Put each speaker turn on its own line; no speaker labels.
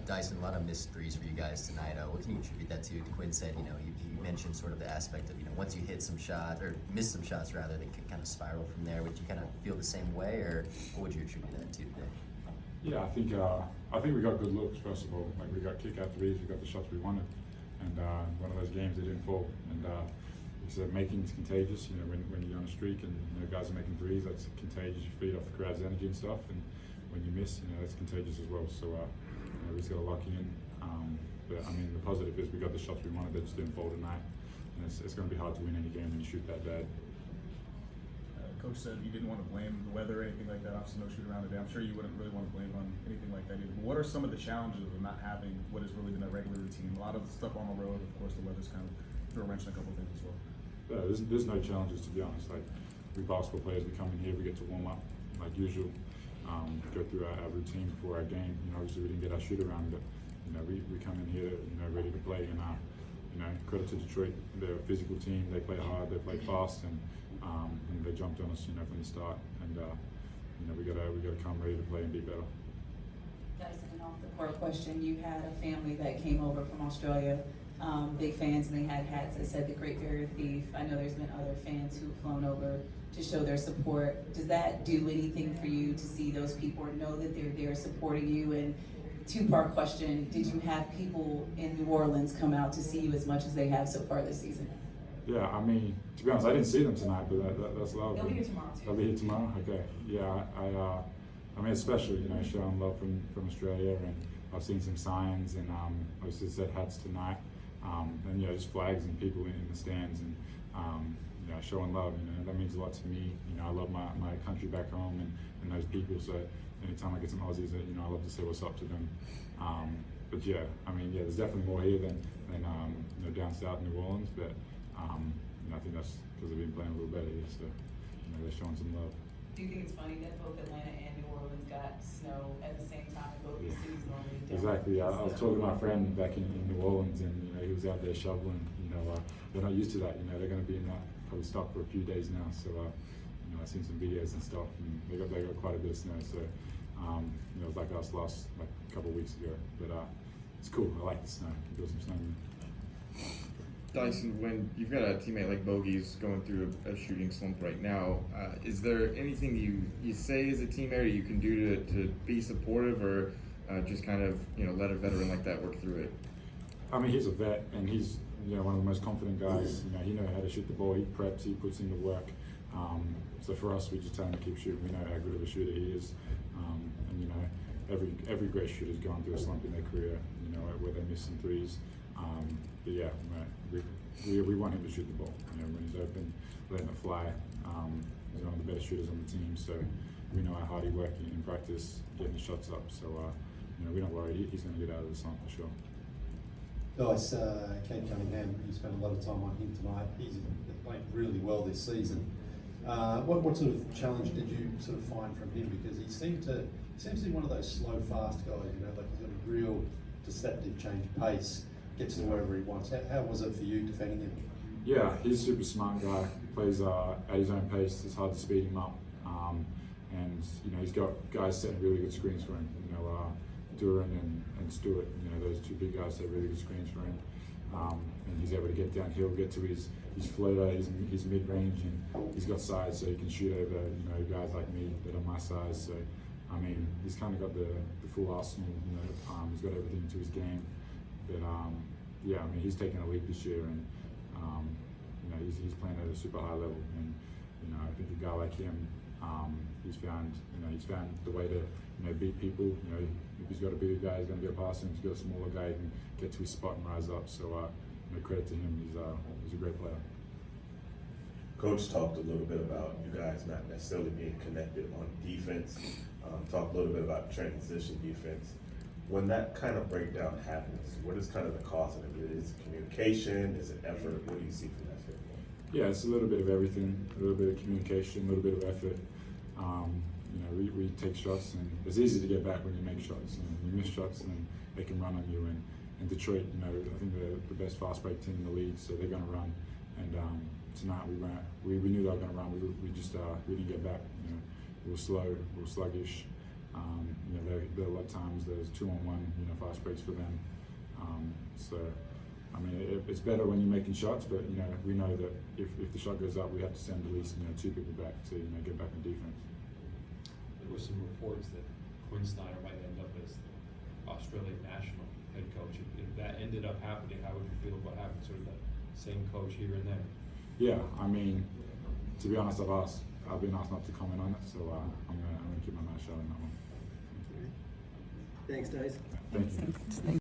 Dyson, a lot of missed threes for you guys tonight. What can you attribute that to? Quinn said, you mentioned sort of the aspect of, once you hit some shots, or miss some shots rather, they can kind of spiral from there. Would you kind of feel the same way, or what would you attribute that to today?
Yeah, I think we got good looks, first of all. Like, we got kick-out threes, we got the shots we wanted. And one of those games, they didn't fall. And he said making is contagious. When you're on a streak and guys are making threes, that's contagious. You feed off the crowd's energy and stuff. And when you miss, that's contagious as well. So we just got to lock in. But I mean, the positive is we got the shots we wanted. They just didn't fall tonight. And it's going to be hard to win any game when you shoot that bad.
Coach said you didn't want to blame the weather or anything like that. Obviously, no shoot around today. I'm sure you wouldn't really want to blame it on anything like that either. But what are some of the challenges of not having what has really been a regular routine? A lot of stuff on the road, of course, the weather's kind of threw a wrench in a couple of things as well.
Yeah, there's no challenges, to be honest. Like, we basketball players, we come in here, we get to warm up like usual, go through our routine before our game. Obviously we didn't get our shoot around, but we come in here, ready to play. And credit to Detroit, they're a physical team. They play hard, they play fast, and they jumped on us, from the start. And we gotta come ready to play and be better.
Dyson, an off the court question. You had a family that came over from Australia, big fans, and they had hats that said the Great Barrier Thief. I know there's been other fans who've flown over to show their support. Does that do anything for you to see those people or know that they're there supporting you? And two-part question, did you have people in New Orleans come out to see you as much as they have so far this season?
Yeah, I mean, to be honest, I didn't see them tonight, but that's love.
They'll be here tomorrow too.
They'll be here tomorrow? Okay. Yeah, I mean, it's special, showing love from Australia, and I've seen some signs, and obviously said hats tonight, and just flags and people in the stands, and showing love. That means a lot to me. I love my country back home and those people. So anytime I get some Aussies, I love to say what's up to them. But yeah, I mean, there's definitely more here than down south in New Orleans. But I think that's because they've been playing a little better here. So they're showing some love.
Do you think it's funny that both Atlanta and New Orleans got snow at the same time? Both these cities normally don't.
Exactly. I was talking to my friend back in New Orleans, and he was out there shoveling. They're not used to that. They're going to be in that probably stuck for a few days now. So I've seen some videos and stuff, and they got quite a bit of snow. So it was like us last a couple of weeks ago. But it's cool. I like the snow. Feel some snow.
Dyson, when you've got a teammate like Bogey's going through a shooting slump right now, is there anything you say as a teammate or you can do to be supportive, or just kind of let a veteran like that work through it?
I mean, he's a vet, and he's one of the most confident guys. He knows how to shoot the ball. He preps. He puts in the work. So for us, we just tell him to keep shooting. We know how good of a shooter he is, and every great shooter's gone through a slump in their career. Where they miss some threes. But yeah, we want him to shoot the ball. When he's open, letting it fly. He's one of the better shooters on the team, so we know how hard he works in practice, getting the shots up. So we're not worried. He's going to get out of the slump for sure.
Guys, Kate Cunningham, you spent a lot of time on him tonight. He's played really well this season. What sort of challenge did you sort of find from him? Because he seems to be one of those slow, fast guys. Like he's got a real deceptive change of pace, gets to wherever he wants. How was it for you defending him?
Yeah, he's a super smart guy. Plays at his own pace. It's hard to speed him up, and he's got guys setting really good screens for him. Duran and Stewart. Those two big guys set really good screens for him, and he's able to get downhill, get to his floater, his mid range, and he's got size, so he can shoot over guys like me that are my size. So I mean, he's kind of got the full arsenal. He's got everything to his game. But yeah, I mean, he's taken a leap this year, and he's playing at a super high level. And I think a guy like him, he's found the way to beat people. If he's got a bigger guy, he's going to go past him. If he's got a smaller guy, he can get to his spot and rise up. So credit to him. He's a great player.
Coach talked a little bit about you guys not necessarily being connected on defense. Talked a little bit about transition defense. When that kind of breakdown happens, what is kind of the cause of it? Is it communication? Is it effort? What do you see from that standpoint?
Yeah, it's a little bit of everything. A little bit of communication, a little bit of effort. We take shots, and it's easy to get back when you make shots. You miss shots, and they can run on you. And Detroit, I think they're the best fast break team in the league, so they're going to run. And tonight we knew they were going to run. We didn't get back. We were slow, we were sluggish, There are a lot of times there's 2-on-1, fast breaks for them. It's better when you're making shots, but we know that if the shot goes up, we have to send at least 2 people back to get back in defense.
There were some reports that Quinn Snyder might end up as the Australian national head coach. If that ended up happening, how would you feel about having sort of the same coach here and there?
Yeah, to be honest, I've been asked not to comment on it, so I'm gonna keep my mouth shut on that one.
Thanks, Dyson.
Thank you.